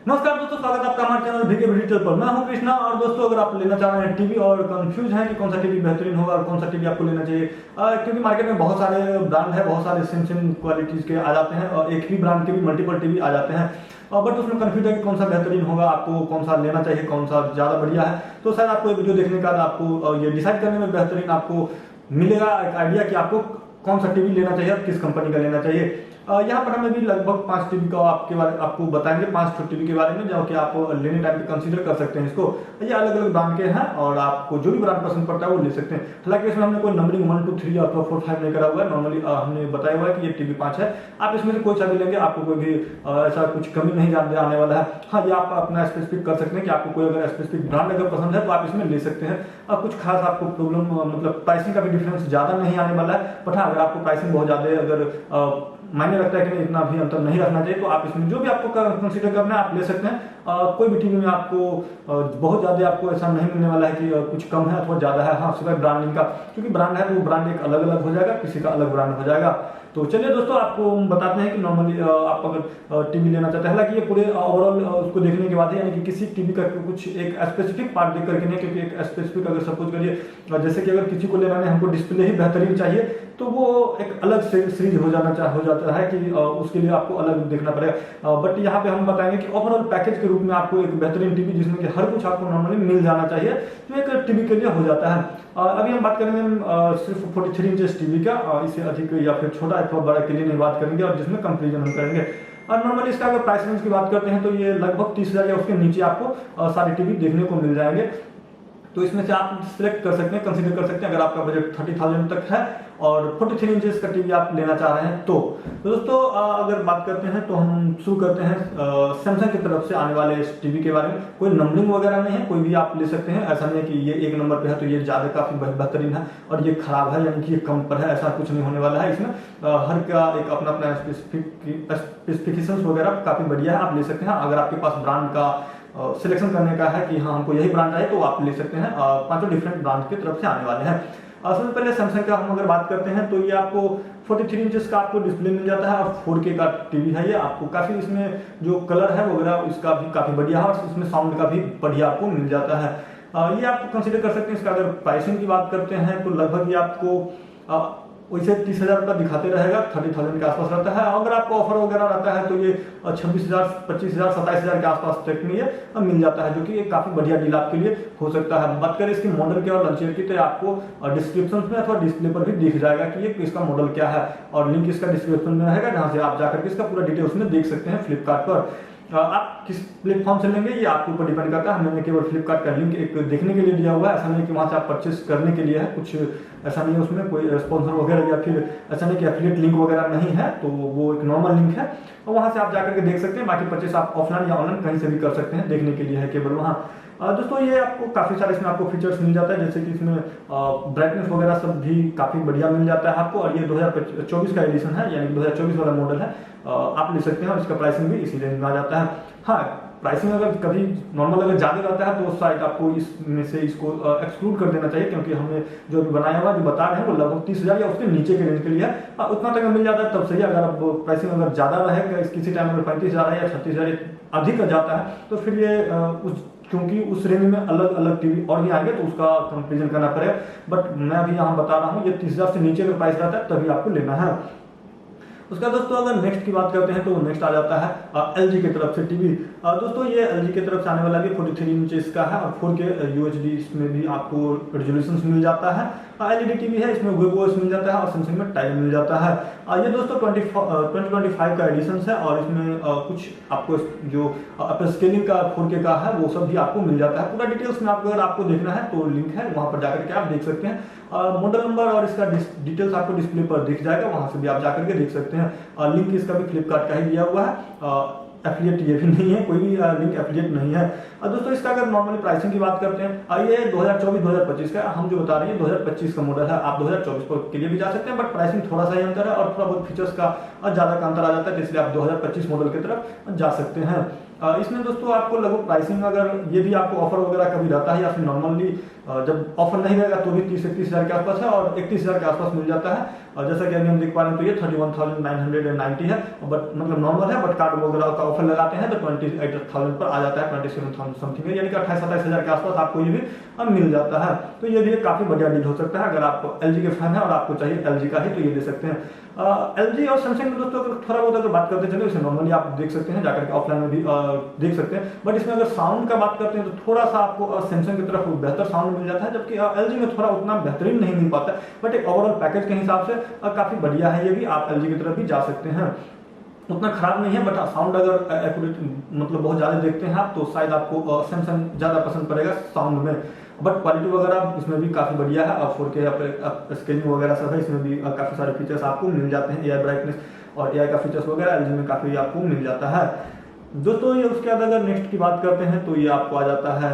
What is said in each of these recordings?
नमस्कार दोस्तों, स्वागत है आपका हमारे चैनल वीके डिजिटल पर। मैं हूं कृष्णा। और दोस्तों, अगर आप लेना चाह रहे हैं टीवी और कंफ्यूज हैं कि कौन सा टीवी बेहतरीन होगा और कौन सा टीवी आपको लेना चाहिए, क्योंकि मार्केट में बहुत सारे ब्रांड है, बहुत सारे सेम क्वालिटीज के आ जाते हैं और एक ही ब्रांड के भी मल्टीपल टीवी आ जाते हैं। बट उसमें कंफ्यूज है कि कौन सा बेहतरीन होगा, आपको कौन सा लेना चाहिए, कौन सा ज़्यादा बढ़िया है। तो शायद आपको ये वीडियो देखने के बाद आपको ये डिसाइड करने में बेहतरीन आपको मिलेगा एक आइडिया कि आपको कौन सा टीवी लेना चाहिए और किस कंपनी का लेना चाहिए। यहाँ पर हमें भी लगभग 5 टीवी का आपको बताएंगे, 5 टीवी के बारे में, जो कि आप लेने टाइम पे कंसीडर कर सकते हैं इसको। ये अलग अलग ब्रांड के हैं और आपको जो भी ब्रांड पसंद पड़ता है वो ले सकते हैं। हालांकि इसमें हमने कोई नंबरिंग 1 2 3 अथवा 4 5 नहीं करा हुआ है। नॉर्मली हमने बताया हुआ है कि ये टीवी 5 है। आप इसमें से कोई सा भी लेंगे, आपको कोई भी ऐसा कुछ कमी नहीं जानने आने वाला है। हाँ, ये आप अपना स्पेसिफिक कर सकते हैं कि आपको कोई अगर स्पेसिफिक ब्रांड अगर पसंद है तो आप इसमें ले सकते हैं। कुछ खास आपको प्रॉब्लम मतलब प्राइसिंग का भी डिफरेंस ज्यादा नहीं आने वाला है। बट हाँ, अगर आपको प्राइसिंग बहुत ज्यादा अगर मायने रखता है कि नहीं, इतना भी अंतर नहीं रखना चाहिए, तो आप इसमें जो भी आपको कंसीडर करना है आप ले सकते हैं। कोई भी टीवी में आपको बहुत ज्यादा आपको ऐसा नहीं मिलने वाला है कि कुछ कम है अथवा ज्यादा है। हाँ, सिवाय ब्रांडिंग का, क्योंकि ब्रांड है तो वो ब्रांड एक अलग अलग हो जाएगा, किसी का अलग ब्रांड हो जाएगा। तो चलिए दोस्तों, आपको बताते हैं कि नॉर्मली आप अगर टीवी लेना चाहते हैं, हालांकि ये पूरे ओवरऑल उसको देखने के बाद है, यानी कि किसी टीवी का कुछ एक स्पेसिफिक पार्ट देख करके नहीं, क्योंकि एक स्पेसिफिक अगर सपोज करिए जैसे कि अगर किसी को लेना है हमको डिस्प्ले ही बेहतरीन चाहिए, तो वो एक अलग सीरीज हो जाता है कि उसके लिए आपको अलग देखना पड़ेगा। बट यहाँ पे हम बताएंगे कि ओवरऑल पैकेज के रूप में आपको एक बेहतरीन टीवी जिसमें कि हर कुछ आपको नॉर्मली मिल जाना चाहिए, तो एक टीवी के लिए हो जाता है। अभी हम बात करेंगे सिर्फ 43 इंच टीवी का, इससे अधिक या फिर छोटा अथवा बड़ा के लिए नहीं बात करेंगे, और जिसमें कंपेरिजन हम करेंगे। और नॉर्मली इसका अगर प्राइस रेंज की बात करते हैं तो ये लगभग 30,000 या उसके नीचे आपको सारे टीवी देखने को मिल जाएंगे। तो इसमें से आप सिलेक्ट कर सकते हैं, कंसीडर कर सकते हैं, अगर आपका बजट 30,000 तक है और 43 इंचेस का टीवी आप लेना चाह रहे हैं। तो दोस्तों, अगर बात करते हैं तो हम शुरू करते हैं सैमसंग की तरफ से आने वाले इस टीवी के बारे में। कोई नंबरिंग वगैरह नहीं है, कोई भी आप ले सकते हैं। ऐसा नहीं है कि ये 1 नंबर पे है तो ये ज्यादा काफी बेहतरीन है और ये खराब है यानी कि ये कम पर है, ऐसा कुछ नहीं होने वाला है। इसमें हर का एक अपना अपना स्पेसिफिकेशंस वगैरह काफी बढ़िया है, आप ले सकते हैं। अगर आपके पास ब्रांड का सिलेक्शन करने का है कि हाँ हमको यही ब्रांड है, तो आप ले सकते हैं। 5 डिफरेंट ब्रांड की तरफ से आने वाले हैं। सबसे पहले सैमसंग का हम अगर बात करते हैं तो ये आपको 43 इंचेस का आपको डिस्प्ले मिल जाता है और 4K का टीवी है ये। आपको काफी इसमें जो कलर है वगैरह इसका भी काफी बढ़िया है और इसमें साउंड का भी बढ़िया आपको मिल जाता है। ये आप कंसीडर कर सकते हैं। इसका अगर प्राइसिंग की बात करते हैं तो लगभग ये आपको वैसे 30,000 रुपया दिखाते रहेगा, 30,000 के आसपास रहता है। अगर आपको ऑफर वगैरह रहता है तो ये 26,000, 25,000, 27,000 के आसपास तक में ये मिल जाता है, जो कि काफी बढ़िया डील आपके लिए हो सकता है। बात करें इसके मॉडल की और लॉन्चर की, तो आपको डिस्क्रिप्शन में अथवा डिस्प्ले पर भी दिख जाएगा कि ये इसका मॉडल क्या है, और लिंक इसका डिस्क्रिप्शन में रहेगा, जहां से आप जाकर के इसका पूरा डिटेल उसमें देख सकते हैं। फ्लिपकार्ट पर आप किस प्लेटफॉर्म से लेंगे ये आपके ऊपर डिपेंड करता है। मैंने केवल फ्लिपकार्ट का लिंक एक देखने के लिए दिया हुआ है, ऐसा नहीं कि वहां से आप परचेस करने के लिए है, कुछ ऐसा नहीं है उसमें कोई स्पॉन्सर वगैरह या फिर ऐसा नहीं कि एफिलिएट लिंक वगैरह नहीं है। तो वो एक नॉर्मल लिंक है और वहां से आप जाकर के देख सकते हैं। बाकी परचेस आप ऑफलाइन या ऑनलाइन कहीं से भी कर सकते हैं, देखने के लिए है केवल वहाँ। दोस्तों, ये आपको काफी सारे इसमें आपको फीचर्स मिल जाता है, जैसे कि इसमें ब्राइटनेस वगैरह सब भी काफी बढ़िया मिल जाता है आपको। और ये 2024 का एडिशन है, यानी 2024 वाला मॉडल है, आप ले सकते हैं। और इसका प्राइसिंग भी इसी रेंज में आ जाता है। हाँ, प्राइसिंग अगर कभी नॉर्मल अगर ज्यादा रहता है तो शायद आपको इसमें से इसको एक्सक्लूड कर देना चाहिए, क्योंकि हमने जो भी बनाया हुआ जो बता रहे हैं वो लगभग 30,000 या उसके नीचे के रेंज के लिए है। उतना तक मिल जाता है तब सही। अगर आप प्राइसिंग अगर ज्यादा रहेगा, किसी टाइम अगर 35,000 या 36,000 अधिक जाता है तो फिर ये क्योंकि उस रेंज में अलग अलग टीवी और भी आएंगे तो उसका कंपेरिजन करना पड़ेगा। बट मैं अभी यहाँ बता रहा हूँ, ये 30,000 से नीचे का प्राइस रहता है तभी आपको लेना है। उसका दोस्तों अगर नेक्स्ट की बात करते हैं तो नेक्स्ट आ जाता है LG की तरफ से टीवी। दोस्तों, ये LG की तरफ से आने वाला भी 43 इंचेस का है और 4K UHD इसमें भी आपको रेजोल्यूशन मिल जाता है। LED टीवी है, इसमें वेबओएस मिल जाता है और सैमसंग में टाइप मिल जाता है। ये दोस्तों 2025 का एडिशन है और इसमें कुछ आपको जो अपने स्केलिंग का 4K का है वो सब भी आपको मिल जाता है। पूरा डिटेल्स में अगर आपको देखना है तो लिंक है, वहां पर जाकर के आप देख सकते हैं। मॉडल नंबर और इसका डिटेल्स आपको डिस्प्ले पर दिख जाएगा, वहां से भी आप जाकर के देख सकते हैं। लिंक इसका भी फ्लिपकार्ट का ही दिया हुआ है, एफिलिएट ये भी नहीं है, कोई भी लिंक एफिलिएट नहीं है। दोस्तों, इसका अगर नॉर्मली प्राइसिंग की बात करते हैं, ये 2024-2025 का हम जो बता रहे हैं 2025 का मॉडल है। आप 2024 के लिए भी जा सकते हैं, बट प्राइसिंग थोड़ा सा ही अंतर है और थोड़ा बहुत फीचर्स का ज़्यादा का अंतर आ जाता है, तो इसलिए आप 2025 मॉडल की तरफ जा सकते हैं। इसमें दोस्तों आपको लगभग प्राइसिंग, अगर ये भी आपको ऑफर वगैरह कभी रहता है या फिर नॉर्मली जब ऑफर नहीं रहेगा तो भी 30-31 हज़ार के आसपास है और 31 हज़ार के आसपास मिल जाता है। और जैसा कि अभी हम देख पा रहे हैं तो ये 31,990 है, बट मतलब नॉर्मल है, बट कार्ड वगैरह का ऑफर लगाते हैं तो 28,000 पर आ जाता है, 27,000 समथिंग है, यानी कि 28-27 हज़ार के आसपास आपको ये भी मिल जाता है। तो ये भी काफ़ी बढ़िया डील हो सकता है। अगर आप LG के फैन हैं और आपको चाहिए LG का ही तो ये ले सकते हैं। LG और सैमसंग में दोस्तों अगर थोड़ा बहुत अगर बात करते चले, इसे नॉर्मली आप देख सकते हैं, जाकर के ऑफलाइन में भी देख सकते हैं, बट इसमें अगर साउंड का बात करते हैं तो थोड़ा सा आपको सैमसंग की तरफ बेहतर साउंड मिल जाता है, जबकि LG में थोड़ा उतना बेहतरीन नहीं मिल पाता है। बट एक ओवरऑल पैकेज के हिसाब से काफ़ी बढ़िया है ये भी, आप LG की तरफ भी जा सकते हैं। उतना खराब नहीं है, बट साउंड अगर एक्यूरेट मतलब बहुत ज़्यादा देखते हैं आप तो शायद आपको सैमसंग ज़्यादा पसंद पड़ेगा साउंड में। बट क्वालिटी वगैरह इसमें भी काफ़ी बढ़िया है और 4K स्क्रीनिंग वगैरह सब है, इसमें भी काफ़ी सारे फीचर्स आपको मिल जाते हैं। AI ब्राइटनेस और AI का फीचर्स वगैरह LG में काफ़ी आपको मिल जाता है दोस्तों। ये उसके बाद अगर नेक्स्ट की बात करते हैं तो ये आपको आ जाता है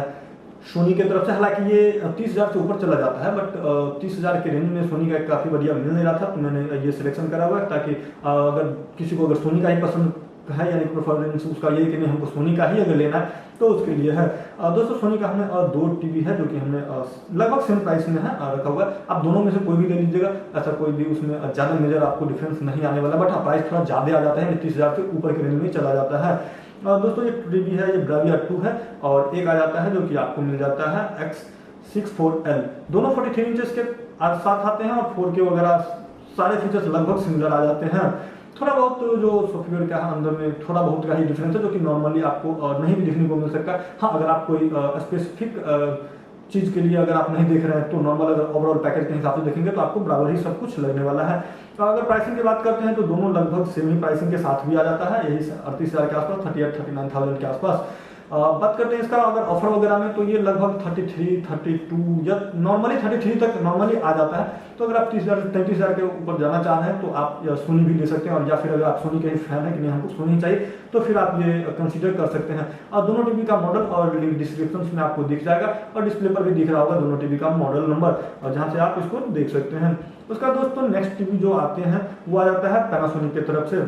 सोनी की तरफ से। हालांकि ये 30 हज़ार से ऊपर चला जाता है, बट 30 हज़ार के रेंज में सोनी का काफ़ी बढ़िया मिल नहीं रहा था, तो मैंने ये सिलेक्शन करा हुआ है ताकि अगर किसी को अगर सोनी का ही पसंद है, यानी प्रेफरेंस उसका ये कि नहीं हमको सोनी का ही अगर लेना है तो उसके लिए है। दोस्तों सोनी का हमें 2 टीवी है जो कि हमने लगभग सेम प्राइस में है रखा हुआ है। आप दोनों में से कोई भी ले लीजिएगा, ऐसा कोई भी उसमें ज़्यादा मेजर आपको डिफरेंस नहीं आने वाला, बट हाँ प्राइस थोड़ा ज़्यादा आ जाता है, 30 हज़ार से ऊपर के रेंज में चला जाता है। दोस्तों ये टीवी है, ये ब्राविया 2 है और एक आ जाता है जो कि आपको मिल जाता है X64L। दोनों 43 इंचेस के साथ आते हैं और 4K वगैरह सारे फीचर्स लगभग सिमिलर आ जाते हैं। थोड़ा बहुत जो सॉफ्टवेयर का है अंदर में थोड़ा बहुत का ही डिफरेंस है, जो कि नॉर्मली आपको नहीं भी देखने को मिल सकता। हाँ अगर आप कोई स्पेसिफिक चीज़ के लिए अगर आप नहीं देख रहे हैं तो नॉर्मल अगर ओवरऑल पैकेज के हिसाब से देखेंगे तो आपको बराबर ही सब कुछ लगने वाला है। तो अगर प्राइसिंग की बात करते हैं तो दोनों लगभग सेम ही प्राइसिंग के साथ भी आ जाता है, यही 38 हज़ार के आसपास, 38-39,000 के आसपास। बात करते हैं इसका अगर ऑफर वगैरह में तो ये लगभग 33-32 या नॉर्मली 33 तक नॉर्मली आ जाता है। तो अगर आप 30,000-33,000 के ऊपर जाना चाह रहे हैं तो आप सोनी भी ले सकते हैं, और या फिर अगर आप सोनी के ही फैन है कि नहीं हमको सोनी चाहिए तो फिर आप ये कंसीडर कर सकते हैं। और दोनों टीवी का मॉडल और लिंक डिस्क्रिप्शन में आपको दिख जाएगा और डिस्प्ले पर भी दिख रहा होगा दोनों टीवी का मॉडल नंबर, और जहाँ से आप इसको देख सकते हैं। उसका दोस्तों नेक्स्ट टीवी जो आते हैं वो आ जाता है पैनासोनिक की तरफ से।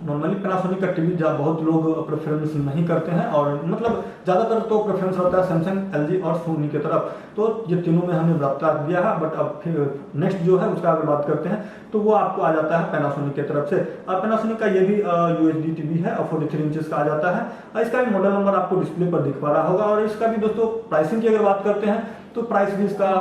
नॉर्मली पैनासोनिक का टीवी बहुत लोग प्रेफरेंस नहीं करते हैं, और मतलब ज़्यादातर तो प्रेफरेंस रहता है सैमसंग, LG और सोनी की तरफ। तो ये तीनों में हमने रफ्तार दिया है, बट अब फिर नेक्स्ट जो है उसका अगर बात करते हैं तो वो आपको आ जाता है पैनासोनिक की तरफ से। पैनासोनिक का ये भी UHD टीवी है और 43 इंचेस का आ जाता है। इसका भी मॉडल नंबर आपको डिस्प्ले पर दिख पा रहा होगा। और इसका भी दोस्तों प्राइसिंग की अगर बात करते हैं तो प्राइस भी इसका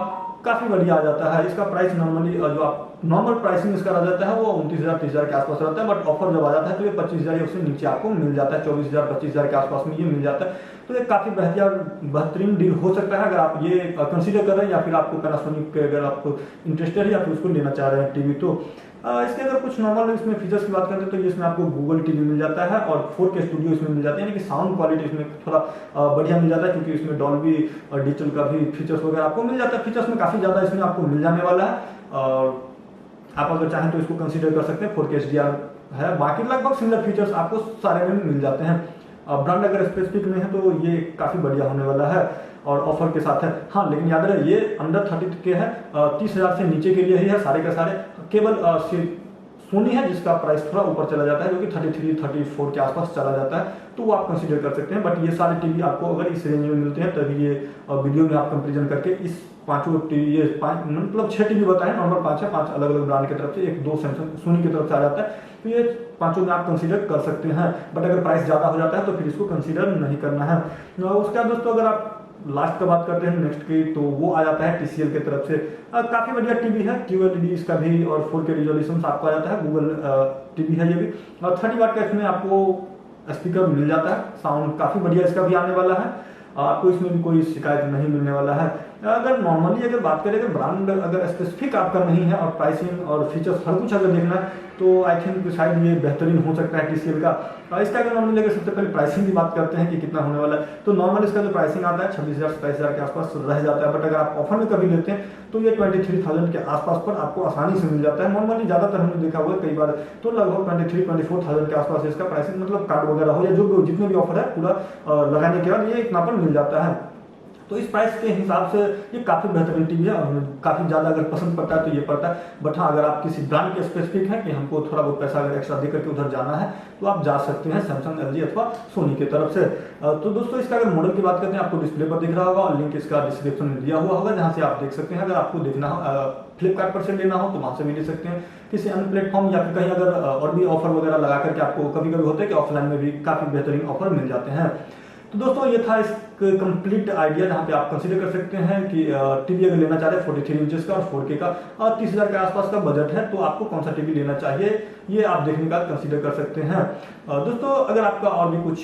काफ़ी बढ़िया आ जाता है। इसका प्राइस नॉर्मली जो आप नॉर्मल प्राइसिंग इसका रह जाता है वो 29,000-30,000 के आसपास रहता है, बट ऑफर जब आ जाता है तो ये 25,000 या उससे नीचे आपको मिल जाता है, 24,000-25,000 के आसपास में ये मिल जाता है। तो ये काफ़ी बेहतरीन डील हो सकता है अगर आप ये कंसीडर कर रहे हैं, या फिर आपको पैनासोनिक के अगर आपको इंटरेस्टेड है या फिर उसको लेना चाह रहे हैं टीवी। तो इसके अगर कुछ नॉर्मल इसमें फीचर्स की बात करते हैं तो इसमें आपको गूगल टीवी मिल जाता है और 4K स्टूडियो इसमें मिल जाता है, यानी कि साउंड क्वालिटी इसमें थोड़ा बढ़िया मिल जाता है, क्योंकि इसमें डॉल्बी डिजिटल का भी फीचर्स वगैरह आपको मिल जाता है। फीचर्स में काफ़ी ज़्यादा इसमें आपको मिल जाने वाला है, और आप अगर चाहें तो इसको कंसीडर कर सकते हैं। 4K HDR है, बाकी लगभग सिमिलर फीचर्स आपको सारे में मिल जाते हैं। ब्रांड अगर स्पेसिफिक में है तो ये काफ़ी बढ़िया होने वाला है और ऑफर के साथ है। हाँ लेकिन याद रहे ये अंडर 30K है, 30,000 से नीचे के लिए ही है सारे के सारे। केवल सोनी है जिसका प्राइस थोड़ा ऊपर चला जाता है, जो कि 33-34 के आसपास चला जाता है, तो वो आप कंसीडर कर सकते हैं। बट ये सारे टीवी आपको अगर इस रेंज में मिलते हैं तभी ये वीडियो में आप कंपेरिजन करके इस पांचों टीवी, ये मतलब 6 टीवी बताएं, नॉर्मल 5 है, 5 अलग अलग ब्रांड की तरफ से, 1-2 सैमसंग सोनी की तरफ से आ जाता है, तो ये पांचों में आप कंसीडर कर सकते हैं। बट अगर प्राइस ज़्यादा हो जाता है तो फिर इसको कंसीडर नहीं करना है। उसके बाद दोस्तों अगर आप लास्ट का बात करते हैं नेक्स्ट की, तो वो आ जाता है TCL की तरफ से। काफ़ी बढ़िया टीवी है, QLED इसका भी और 4K रिजोल्यूशन आपको आ जाता है। गूगल टीवी है ये भी, और 30 वाट का इसमें आपको स्पीकर मिल जाता है। साउंड काफ़ी बढ़िया इसका भी आने वाला है, आपको इसमें भी कोई शिकायत नहीं मिलने वाला है। अगर नॉर्मली अगर बात करें, अगर ब्रांड अगर स्पेसिफिक आपका नहीं है और प्राइसिंग और फीचर्स हर कुछ अगर देखना है तो आई थिंक शायद ये बेहतरीन हो सकता है TCL का। इसका अगर नॉर्मली अगर सबसे पहले प्राइसिंग की बात करते हैं कि कितना होने वाला है, तो नॉर्मल इसका जो प्राइसिंग आता है 26,000-27,000 के आसपास रह जाता है। बट अगर आप ऑफर में कभी लेते हैं तो ये 23,000 के आसपास पर आपको आसानी से मिल जाता है। नॉर्मली ज़्यादातर हमने देखा हुआ है कई बार तो लगभग 23-24,000 के आसपास इसका प्राइसिंग, मतलब कार्ड वगैरह हो या जो जितने भी ऑफर है पूरा लगाने के बाद ये इतना पर मिल जाता है। तो इस प्राइस के हिसाब से ये काफ़ी बेहतरीन टीवी है और काफ़ी ज़्यादा अगर पसंद पड़ता है तो ये पड़ता है। बट हाँ, अगर आप किसी ब्रांड के स्पेसिफिक हैं कि हमको थोड़ा बहुत पैसा अगर एक्स्ट्रा दे करके उधर जाना है तो आप जा सकते हैं सैमसंग, एलजी अथवा सोनी की तरफ से। तो दोस्तों इसका अगर मॉडल की बात करते हैं, आपको डिस्प्ले पर दिख रहा होगा और लिंक इसका डिस्क्रिप्शन में दिया हुआ होगा, जहाँ से आप देख सकते हैं। अगर आपको देखना हो फ्लिपकार्ट पर से लेना हो तो वहाँ से भी ले सकते हैं, किसी अन्य प्लेटफॉर्म या फिर कहीं अगर और भी ऑफर वगैरह लगा करके आपको कभी कभी होता है कि ऑफलाइन में भी काफ़ी बेहतरीन ऑफर मिल जाते हैं। तो दोस्तों ये था इस कंप्लीट आइडिया, जहाँ पे आप कंसीडर कर सकते हैं कि टीवी अगर लेना चाह रहे हैं 43 इंचेस का और 4K का और 30,000 के आसपास का बजट है, तो आपको कौन सा टीवी लेना चाहिए ये आप देखने का कंसीडर कर सकते हैं। दोस्तों अगर आपका और भी कुछ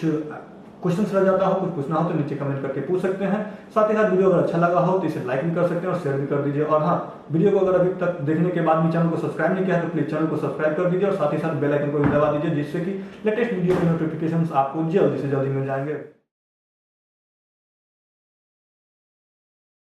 क्वेश्चंस रह जाता हो, कुछ पूछना हो तो नीचे कमेंट करके पूछ सकते हैं। साथ ही साथ वीडियो अगर अच्छा लगा हो तो इसे लाइक भी कर सकते हैं और शेयर भी कर दीजिए। और हाँ, वीडियो को अगर अभी तक देखने के बाद भी चैनल को सब्सक्राइब नहीं किया है तो प्लीज चैनल को सब्सक्राइब कर दीजिए और साथ ही साथ बेल आइकन को भी दबा दीजिए, जिससे कि लेटेस्ट वीडियो के नोटिफिकेशन आपको जल्दी से जल्दी मिल जाएंगे।